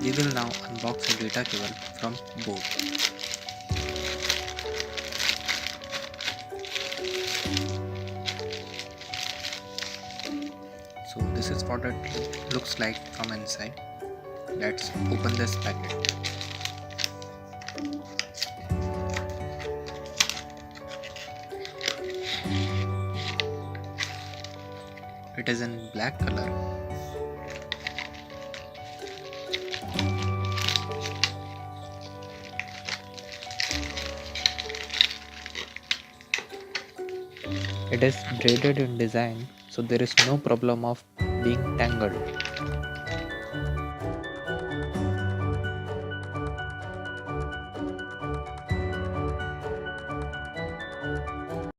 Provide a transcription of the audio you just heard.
We will now unbox a data cable from boAt. So this is what it looks like from inside. Let's open this packet. It is in black color. It is braided in design, so there is no problem of being tangled.